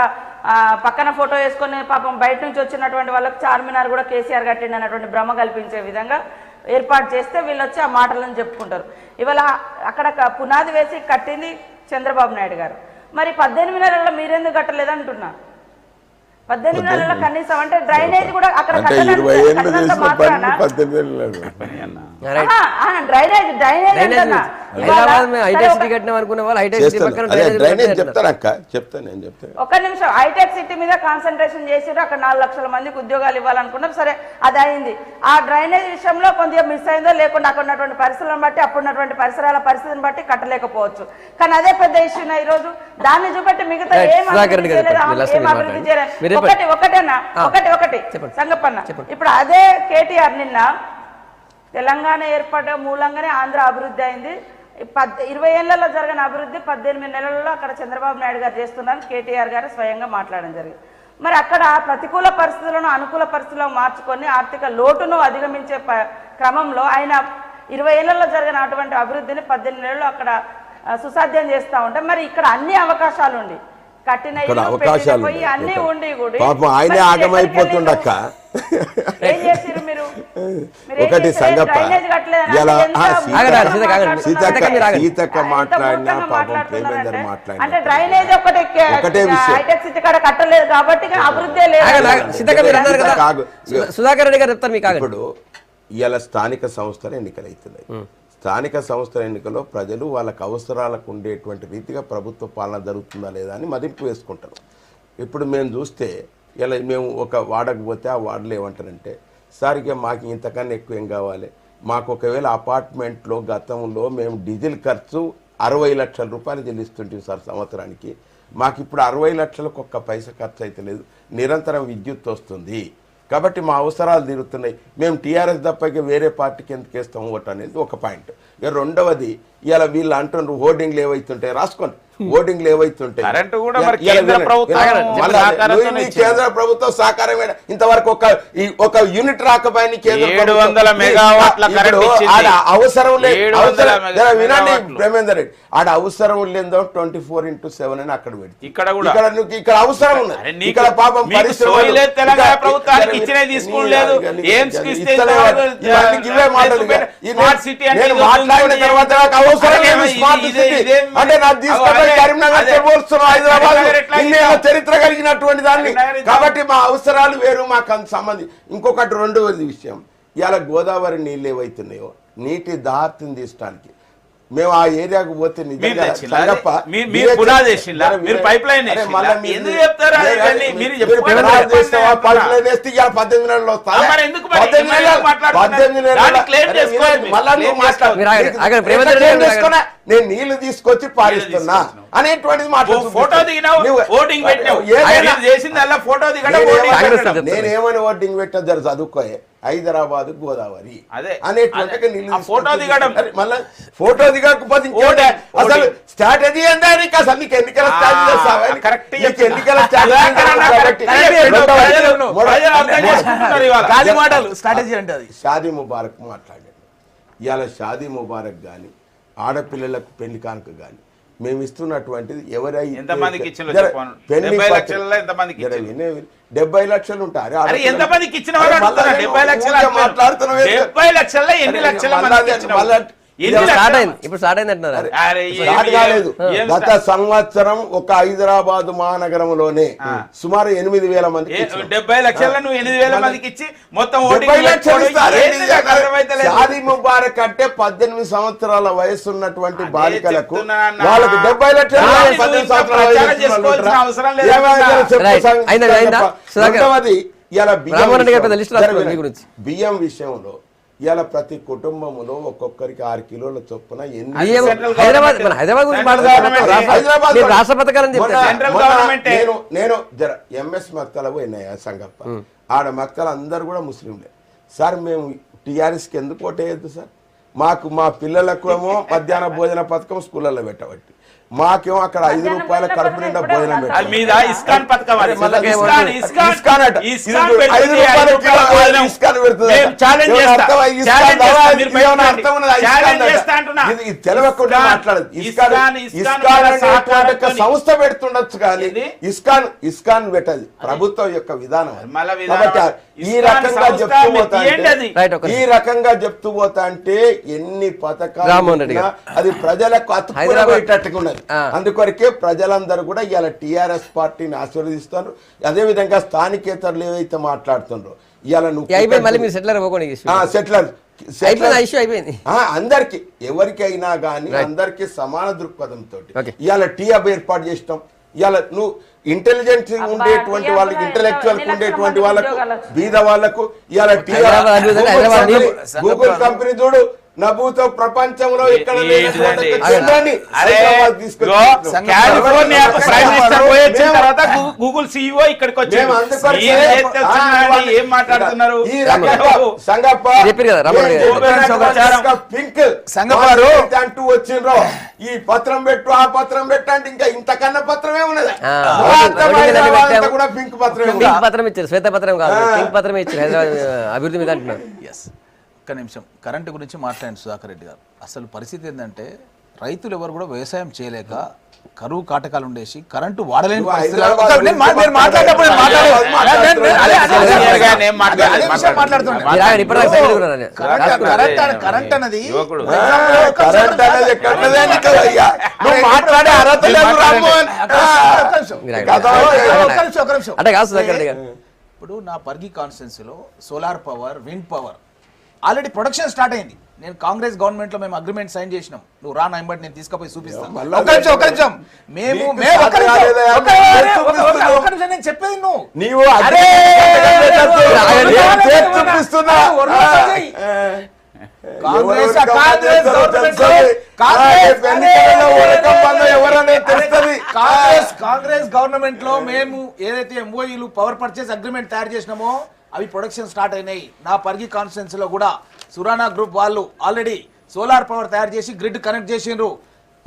పక్కన ఫోటో వేసుకొని పాపం బయట నుంచి వచ్చినటువంటి వాళ్ళకి చార్మినార్ కూడా కేసీఆర్ కట్టిండి అన్నటువంటి భ్రమ కల్పించే విధంగా ఏర్పాటు చేస్తే వీళ్ళు వచ్చి ఆ మాటలను చెప్పుకుంటారు. ఇవాళ అక్కడ పునాది వేసి కట్టింది చంద్రబాబు నాయుడు గారు. మరి 18 నెలల్లో మీరెందుకు కట్టలేదు అంటున్నా? 18 నెలల్లో కనీసం అంటే డ్రైనేజ్ కూడా అక్కడ ఒక నిమిషం హైటెక్ సిటీ మీద కాన్సన్ట్రేషన్ చేసి అక్కడ 4 లక్షల మందికి ఉద్యోగాలు ఇవ్వాలనుకున్నారు. సరే అది అయింది. ఆ డ్రైనేజ్ విషయంలో కొద్దిగా మిస్ అయిందో లేకుండా అక్కడ ఉన్నటువంటి పరిస్థితులను బట్టి అప్పుడున్నటువంటి పరిసరాల పరిస్థితిని బట్టి కట్టలేకపోవచ్చు. కానీ అదే పెద్ద ఇష్యూనా ఈ రోజు? దాన్ని చూపెట్టి మిగతా ఏం అభివృద్ధి చేయలేదు. ఒకటి సంగప్పన్న, ఇప్పుడు అదే కేటీఆర్ నిన్న తెలంగాణ ఏర్పడే మూలంగానే ఆంధ్ర అభివృద్ధి అయింది. 20 ఏళ్లలో జరిగిన అభివృద్ధి 18 నెలలలో అక్కడ చంద్రబాబు నాయుడు గారు చేస్తున్నారని కేటీఆర్ గారు స్వయంగా మాట్లాడడం జరిగింది. మరి అక్కడ ప్రతికూల పరిస్థితులను అనుకూల పరిస్థితులను మార్చుకొని ఆర్థిక లోటును అధిగమించే క్రమంలో ఆయన 20 ఏళ్లలో జరిగిన అటువంటి అభివృద్ధిని 18 నెలల్లో అక్కడ సుసాధ్యం చేస్తూ ఉంటాం. మరి ఇక్కడ అన్ని అవకాశాలు ఉండి కట్టిన అన్ని ఉండి కూడా ఆయనే ఆగమైపోతుండక్క. ఒకటి సంగప్ప సీతక్క మాట్లాడినా పాపం ప్రేమేందర్ మాట్లాడినా అంటే డ్రైనేజ్ ఒకటే హైటెక్ సిటీ కాడ కట్టలేదు కాబట్టి అభివృద్ధి లేదు. సుధాకర్ రెడ్డి గారు చెప్తారు మీకు. ఇప్పుడు ఇలా స్థానిక సంస్థలు ఎన్నికలు అవుతున్నాయి. స్థానిక సంస్థల ఎన్నికల్లో ప్రజలు వాళ్ళకు అవసరాలకు ఉండేటువంటి రీతిగా ప్రభుత్వ పాలన జరుగుతుందా లేదా అని మదింపు వేసుకుంటారు. ఇప్పుడు మేము చూస్తే ఇలా మేము ఒక వార్డుకు పోతే ఆ వార్డులో ఏమంటారంటే, సార్ ఇక మాకు ఇంతకన్నా ఎక్కువ ఏం కావాలి, మాకు ఒకవేళ అపార్ట్మెంట్లో గతంలో మేము డీజిల్ ఖర్చు 60 లక్షల రూపాయలు చెల్లిస్తుంటాం సార్ సంవత్సరానికి, మాకు ఇప్పుడు 60 లక్షలకు ఒక్క పైసా ఖర్చు అయితే లేదు, నిరంతరం విద్యుత్ వస్తుంది కాబట్టి మా అవసరాలు తీరుతున్నాయి, మేము టీఆర్ఎస్ తప్ప వేరే పార్టీకి ఎందుకు వేస్తాం ఓటు అనేది ఒక పాయింట్. ఇక రెండవది ఇలా వీళ్ళు అంటున్నారు హోర్డింగ్లు ఏవైతుంటాయి రాసుకోండి, హోర్డింగ్లు ఏవైతుంటాయి కేంద్ర ప్రభుత్వం సహకారమే. ఇంతవరకు ఒక యూనిట్ రాకపోయిన అవసరం లేదు. వినండి ప్రేమేందర్ రెడ్డి, ఆడ అవసరం లేదో 24/7 అని అక్కడ పెట్టి ఇక్కడ అవసరం ఉన్నది. ఇక్కడ పాపం మాట్లాడిన తర్వాత అవసరం అంటే నాకు తీసుకుంటా కరీంనగర్ పోలుస్తున్నావు హైదరాబాద్ చరిత్ర కలిగినటువంటి దాన్ని. కాబట్టి మా అవసరాలు వేరు, మాకు అంత సంబంధం. ఇంకొకటి రెండవది విషయం, ఇవాళ గోదావరి నీళ్ళు ఏవైతున్నాయో నీటి దాహర్తిని తీసడానికి మేము ఆ ఏరియాకు పోతే నేను నీళ్లు తీసుకొచ్చి పారిస్తున్నా అనేటువంటిది నేనేమని ఓటింగ్ పెట్టా జర చదువుకోయే హైదరాబాద్ గోదావరి అనేటువంటి నీళ్ళు ఫోటో దిగడం. మళ్ళీ ఫోటో దిగకపోతే అసలు స్ట్రాటజీ అంటే అసలు నీకు ఎన్నికల స్ట్రాటజీ అంటే అది షాదీ ముబారక్ మాట్లాడాడు. ఇవాళ షాదీ ముబారక్ కానీ ఆడపిల్లలకు పెళ్లి కానుక కానీ మేము ఇస్తున్నటువంటిది 70 లక్షలు ఉంటారు. గత సంవత్సరం ఒక హైదరాబాద్ మహానగరంలోనే సుమారు 8,000 మంది 70 లక్షల 8,000 మందికి ఇచ్చి మొత్తం షాదీ ముబారక్ అంటే 18 సంవత్సరాల వయసు ఉన్నటువంటి బాలికలకు వాళ్ళకి 70 లక్షలు బియ్యం విషయంలో ఇలా ప్రతి కుటుంబంలో ఒక్కొక్కరికి 6 కిలోల చొప్పున నేను జర ఎంఎస్ మక్తల పోయినాయా సంగప్ప, ఆడ మక్తలు అందరు కూడా ముస్లింలే సార్. మేము టీఆర్ఎస్కి ఎందుకు ఓటేయద్దు సార్? మాకు మా పిల్లలకు ఏమో మధ్యాహ్న భోజన పథకం స్కూళ్ళలో పెట్టబట్టి, మాకేమో అక్కడ 5 రూపాయల కడుపు నిండా భోజనం పెట్టారు. తెలవకుండా మాట్లాడదు. సంస్థ పెడుతుండొచ్చు కానీ ఇస్కాన్ పెట్టదు, ప్రభుత్వం యొక్క విధానం. ఈ రకంగా చెప్తూ పోతా అంటే ఎన్ని పథకాలు అది ప్రజలకు అతుక్కుపోయేటట్టుగా ఉన్నది. అందుకొరకే ప్రజలందరూ కూడా ఇవాళ టీఆర్ఎస్ పార్టీని ఆశీర్వదిస్తారు. అదే విధంగా స్థానికేతరులు ఏవైతే మాట్లాడుతుండ్రో ఇవాళ అందరికి ఎవరికైనా గానీ అందరికి సమాన దృక్పథంతో ఇవాళ టీ హబ్ ఏర్పాటు చేస్తాం. ఇవాళ నువ్వు ఇంటెలిజెన్స్ ఉండేటువంటి వాళ్ళకి, ఇంటెలెక్చువల్ ఉండేటువంటి వాళ్ళకు, బీద వాళ్ళకు ఇవాళ టీ గూగుల్ కంపెనీ చూడు నభూతో ప్రపంచంలో ఎక్కడ గూగుల్ సిఇఓ ఇక్కడికి వచ్చి పింక్ సంగపారు అంటూ వచ్చిండ్రో ఈ పత్రం పెట్టు ఆ పత్రం పెట్టు అంటే ఇంకా ఇంతకన్నా పత్రమే ఉన్నది. కూడా పింక్ పత్రం ఇచ్చారు, శ్వేతపత్రం కాదు, పింక్ పత్రం ఇచ్చారు హైదరాబాద్ అభివృద్ధి మీద అంటున్నారు. ఒక్క నిమిషం కరెంటు గురించి మాట్లాడండి సుధాకర్ రెడ్డి గారు. అసలు పరిస్థితి ఏంటంటే రైతులు ఎవరు కూడా వ్యవసాయం చేయలేక కరువు కాటకాలు ఉండేసి కరెంటు వాడలేని కరెంట్ అన్నది ఇప్పుడు నా పరిగి కాన్స్టిట్యున్సీలో solar power, wind power already production start అయింది. నేను కాంగ్రెస్ గవర్నమెంట్ లో మేము అగ్రిమెంట్ సైన్ చేసినాం. నువ్వు రా నైంబట్ నేను తీసుకుపోయి చూపిస్తాను. నేను చెప్పేది నువ్వు కాంగ్రెస్ గవర్నమెంట్ లో మేము ఏదైతే ఎంఓయూలు పవర్ పర్చేస్ అగ్రిమెంట్ తయారు చేసినామో అవి ప్రొడక్షన్ స్టార్ట్ అయినాయి. నా పరిగి కాన్స్టిట్యున్సీలో కూడా సురానా గ్రూప్ వాళ్ళు ఆల్రెడీ సోలార్ పవర్ తయారు చేసి గ్రిడ్ కనెక్ట్ చేసిండ్రు.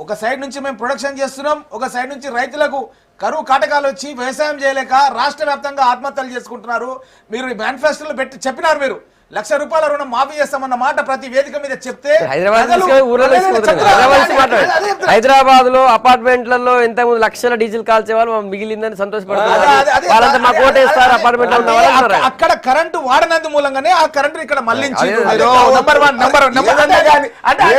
ఒక సైడ్ నుంచి మేము ప్రొడక్షన్ చేస్తున్నాం, ఒక సైడ్ నుంచి రైతులకు కరువు కాటకాలు వచ్చి వ్యవసాయం చేయలేక రాష్ట్ర వ్యాప్తంగా ఆత్మహత్యలు చేసుకుంటున్నారు. మీరు మేనిఫెస్టోలో పెట్టి చెప్పినారు, మీరు 1,00,000 రూపాయల రుణం మాఫీ చేస్తామన్న మాట ప్రతి వేదిక మీద చెప్తే హైదరాబాద్ ప్రజలు- తీసుకొని ఊర్లో తీసుకుపోతుంది. హైదరాబాద్ నుంచి మాట్లాడు. అదే చెప్తున్నా. హైదరాబాద్ లో అపార్ట్మెంట్లలో ఎంతమంది లక్షల డీజిల్ కాల్చే వాళ్ళు మిగిలిందని సంతోషపడుతున్నారు. అదే- వాళ్ళంతా మాకు ఓటేస్తారు అపార్ట్మెంట్ లో ఉన్న వాళ్ళు అంటున్నారు. అక్కడ కరెంటు వాడనందు మూలంగానే ఆ కరెంటు ఇక్కడ మళ్ళించి అదే- నంబర్ వన్ ఏదన్నా కానీ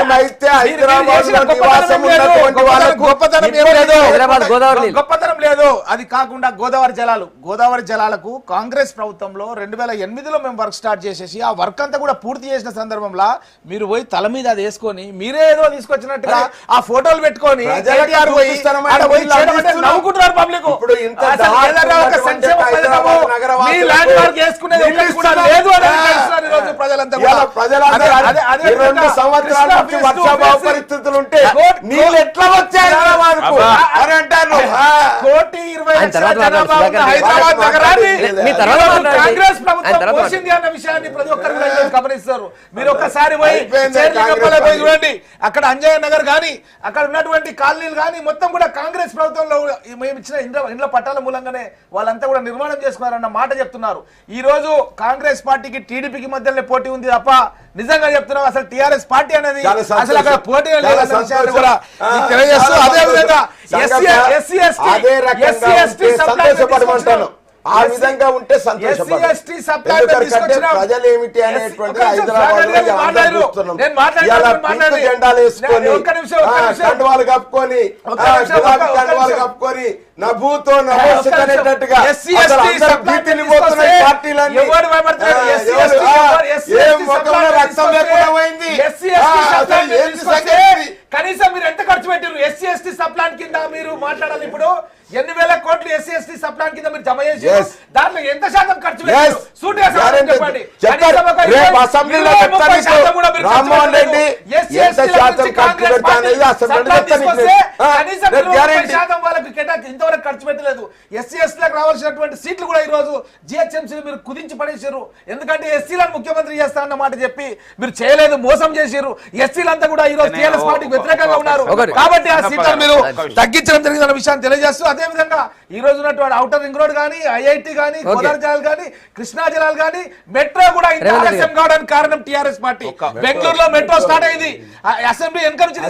ఏమైతే హైదరాబాద్ లో నివాసం ఉన్నటువంటి వాళ్ళకు గొప్పతనం ఏం లేదు. హైదరాబాద్ గోదావరి నీళ్ళు. గొప్పతనం లేదు. అది కాకుండా గోదావరి జలాలకు కాంగ్రెస్ ప్రభుత్వంలో 2008లో మేము వర్క్ స్టార్ట్ చేసేసి ఆ వర్క్ అంతా కూడా పూర్తి చేసిన సందర్భంలో మీరు పోయి తల మీద అది వేసుకొని మీరే ఏదో తీసుకొచ్చినట్టుగా ఆ ఫోటోలు పెట్టుకొని ప్రజలకు కేటీఆర్ పోయి చూపిస్తానమంటే ఆడ పోయి వీళ్ళు చేయడం అంటే అందిస్తున్నారు. నవ్వుకుంటున్నారు పబ్లిక్. ఇప్పుడు ఇంత అసలు ఏదైనా ఒక సంక్షేమ పథకము మీ ల్యాండ్ మార్క్ వేసుకునేది ఒక్కటి కూడా లేదు అని తెలుస్తున్నారు ఈరోజు ప్రజలంతా కూడా. ప్రజలంతా అదే ఈ 2 సంవత్సరాల నుంచి వర్షాభావ పరిస్థితులు ఉంటే నీళ్ళు ఎట్లా వచ్చాయి హైదరాబాద్కు అని అంటాను. కోటి 20 ఆయన లక్షల తర్వాత జనాభా ఉన్న మాట్లాడండి. హైదరాబాద్ నగరాన్ని మీ తర్వాత ఈరోజు మాట్లాడండి. కాంగ్రెస్ ఆయన ప్రభుత్వం తర్వాత పోషింది అన్న విషయాన్ని ప్రతి ఒక్కరు కూడా ఈరోజు గమనిస్తారు. మీరు ఒక్కసారి పోయి అయిపోయింది చేర్లిగంపలో కాంగ్రెస్ పోయి చూడండి, అక్కడ అంజయ్య నగర్ గాని అక్కడ ఉన్నటువంటి కాలనీలు గాని మొత్తం కూడా కాంగ్రెస్ ప్రభుత్వంలో మేము ఇచ్చిన ఇండ్ల పట్టాల మూలంగానే వాళ్ళంతా కూడా నిర్మాణం చేసుకున్నారన్న మాట చెప్తున్నారు. ఈ రోజు కాంగ్రెస్ పార్టీకి టీడీపీకి మధ్యలో పోటీ ఉంది తప్ప నిజంగా చెప్తున్నాం అసలు టీఆర్ఎస్ పార్టీ అనేది చాలా సంతోషం. అసలు అక్కడ పోటీ లేదు చాలా అన్న విషయాన్ని సంతోషం. కూడా మీకు తెలియజేస్తూ చాలా అదే విధంగా సంతోషం. ఎస్సీ ఎస్టీ అదే రకంగా ఉంటే సంతోషపడమంటాను. ఆ విధంగా ఉంటే సంతోషపడతాను. ఎందుకంటే ప్రజలు ఏమిటి అనేటువంటిది హైదరాబాద్ లో అందరూ చూస్తున్నాం. ఇలా పింక్ జెండాలు వేసుకొని కండువాలు కప్పుకొని గులాబీ కండువాలు కప్పుకొని నభూతో నమోసు అనేటట్టుగా అసలు అందరూ భీతిని పోతున్నాయి పార్టీలన్నీ. ఏం ముఖంలో రక్తం లేకుండా పోయింది. అసలు ఏంటి సంగతి? కనీసం మీరు ఎంత ఖర్చు పెట్టారు ఎస్సీ ఎస్టీ సప్లాన్ కింద మీరు మాట్లాడాలి. ఇప్పుడు ఎన్ని వేల కోట్లు ఎస్సీ ఎస్టీ సప్లాన్ కింద మీరు జమ చేసి దాంట్లో ఎంత శాతం ఖర్చు పెట్టారు? సూటిగా సమాధానం చెప్పండి. రేపు అసెంబ్లీలో రామ్మోహన్ రెడ్డి ఎంత శాతం ఖర్చు పెడతా అనేది అసెంబ్లీలో శాతం వాళ్ళకి కేటాయించి ఇంతవరకు ఖర్చు పెట్టలేదు. ఎస్సీ ఎస్టీలకు రావాల్సినటువంటి సీట్లు కూడా ఈ రోజు జిహెచ్ఎంసీ మీరు కుదించి పడేసారు. ఎందుకంటే ఎస్సీలను ముఖ్యమంత్రి చేస్తా అన్న మాట చెప్పి మీరు చేయలేదు, మోసం చేశారు. ఎస్సీలంతా కూడా ఈ రోజు టీఆర్ఎస్ పార్టీకి వ్యతిరేకంగా ఉన్నారు. కాబట్టి ఆ సీట్లను మీరు తగ్గించడం జరిగిందన్న విషయాన్ని తెలియజేస్తూ అదే విధంగా ఈ రోజు ఉన్నటువంటి ఔటర్ రింగ్ రోడ్ గానీ, ఐఐటి గానీ, గోదావరి జలాలు గానీ, కృష్ణా జలాలు గానీ, మెట్రో కూడా ఇంత ఆలస్యం కావడానికి కారణం టీఆర్ఎస్ పార్టీ. బెంగళూరులో మెట్రో స్టార్ట్ అయింది, అసెంబ్లీ వెనక నుంచి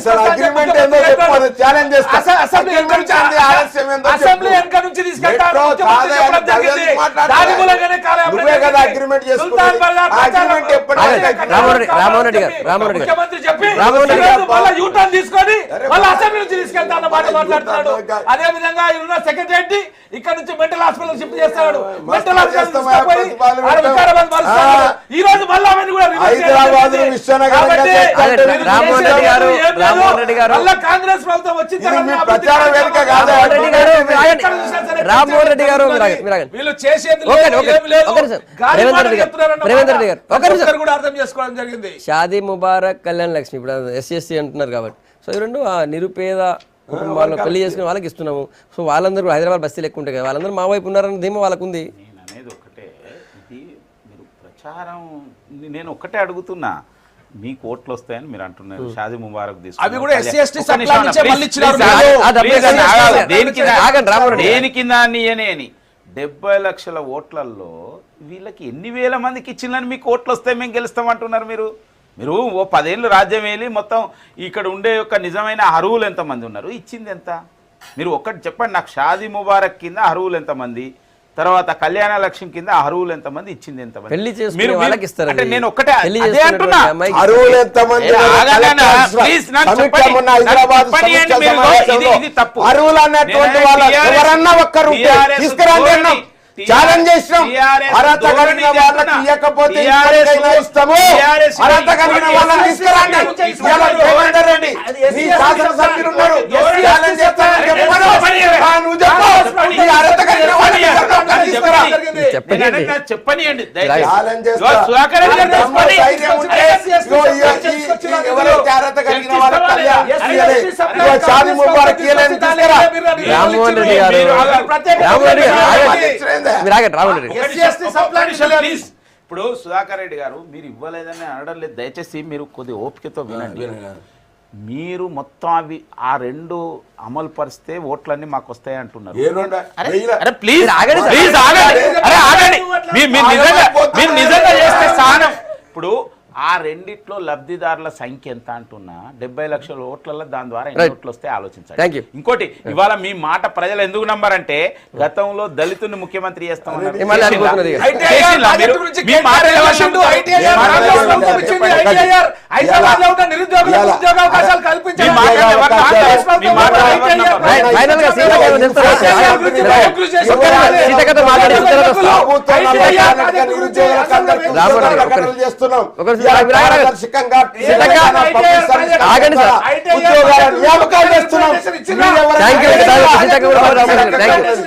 అసెంబ్లీ వెనక నుంచి తీసుకెళ్తారు. ముఖ్యమంత్రి చెప్పి యూటర్న్ తీసుకొని మళ్ళీ అసెంబ్లీ నుంచి తీసుకెళ్తారన్న మాట మాట్లాడుతున్నాడు. అదే విధంగా సెక్రటరీ ఇక్కడ నుంచి మెంటల్ హాస్పిటల్ షిఫ్ట్ చేస్తాడు. మెంటల్ హాస్పిటల్ ఈ రోజు మళ్ళీ అవన్నీ కూడా కాంగ్రెస్ ప్రభుత్వం వచ్చిన రామ్మోహన్ రెడ్డి గారు వీళ్ళు చేసేది కూడా అర్థం చేసుకోవడం జరిగింది. షాదీ ముబారక్, కళ్యాణ్ లక్ష్మి ఇప్పుడు ఎస్సీ అంటున్నారు కాబట్టి సో ఈ రెండు ఆ నిరుపేద కుటుంబాలను పెళ్లి చేసుకుని వాళ్ళకి ఇస్తున్నాము. సో వాళ్ళందరూ హైదరాబాద్ బస్తీలు ఎక్కువ ఉంటాయి కదా, వాళ్ళందరూ మా వైపు ఉన్నారని ధీమా వాళ్ళకు ఉంది. నేను అనేది ఒకటే, ఇది మీరు ప్రచారం నేను ఒక్కటే అడుగుతున్నా, మీకు ఓట్లు వస్తాయని మీరు అంటున్నారు. షాదీ ముబారక్ అవి కూడా ఎస్సీ ఎస్టీ సప్లాన్ నుంచే మళ్ళీ ఇచ్చినారు. దేని కింద అని 70 లక్షల ఓట్లలో వీళ్ళకి ఎన్ని వేల మందికి ఇచ్చిందని మీకు ఓట్లు వస్తాయి మేము గెలుస్తామంటున్నారు. మీరు ఓ 10 ఏళ్ళు రాజ్యం వేలి మొత్తం ఇక్కడ ఉండే యొక్క నిజమైన అర్హులు ఎంతమంది ఉన్నారు, ఇచ్చింది ఎంత? మీరు ఒక్కటి చెప్పండి నాకు. షాదీ ముబారక్ కింద అర్హులు ఎంతమంది, తర్వాత కళ్యాణ లక్ష్యం కింద అర్హులు ఎంతమంది, ఇచ్చింది ఎంతమంది? పెళ్లి చేసుకునే వాళ్ళకి ఇస్తారు. అంటే నేను ఒక్కటే పెళ్లి అదే అంటున్నా. అరువులు ఎంతమంది ఇది తప్పు. అరువులు అన్నటువంటి వాళ్ళు ఎవరన్నా ఒక్కరు తీసుకురండి అన్నాం, ఛాలెంజ్ చేసినాం. అర్హత కలిగిన వాళ్ళకి ఇవ్వకపోతే ఇస్తాము, అర్హత కలిగిన వాళ్ళని తీసుకురండి. రేవంత్ రెడ్డి నీ శాసనసభ్యులు ఉన్నారు, ఛాలెంజ్ చేస్తానని చెప్పాను. నువ్వు చెప్పు, నీ అర్హత కలిగిన వాళ్ళని తీసుకురా. చెప్పనియండి ఛాలెంజ్ ఎవరైతే అర్హత కలిగిన వాళ్ళకి షాదీ ముబారక్ ఇవ్వాలని తీసుకురా. రామ్మోహన్ రెడ్డి గారు ఇప్పుడు సుధాకర్ రెడ్డి గారు మీరు ఇవ్వలేదని అనడం లేదు, దయచేసి మీరు కొద్ది ఓపికతో వినండి. మీరు మొత్తం అవి ఆ రెండు అమలు పరిస్తే ఓట్లన్నీ మాకు వస్తాయి అంటున్నారు. మీరు నిజంగా చేస్తే సహనం ఇప్పుడు ఆ రెండిట్లో లబ్ధిదారుల సంఖ్య ఎంత అంటున్నా 70 లక్షల ఓట్లలో దాని ద్వారా ఎన్ని ఓట్లు వస్తే Thank ఆలోచించండి. you. ఇంకోటి ఇవాళ మీ మాట ప్రజలు ఎందుకు నమ్మారంటే గతంలో దళితుని ముఖ్యమంత్రి చేస్తామన్నారు. ఏ మళ్ళీ అనుకుంటున్నది ఇక. చేసిల్లా మీరు? మీ మాట ఎవరు నమ్ముతారు? మీ మాట ఎవరు నమ్ముతారు? మీ మాట ఎవరు నమ్ముతారు? ఫైనల్ గా సీతక్క ఏమో చెప్తారా? సీతక్కతో మాట్లాడి తర్వాత వస్తాం. ఆగండి sir.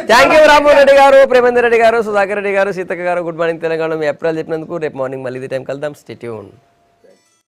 Thank you Rammohan Reddy గారు, ప్రేమేందర్ రెడ్డి గారు, సుధాకర్ రెడ్డి గారు, సీతక్క గారు. Good morning Telangana. మీ అభిప్రాయాలు చెప్పినందుకు. రేపు మార్నింగ్ మళ్ళీ ఇదే టైం కలుద్దాం. Stay tune.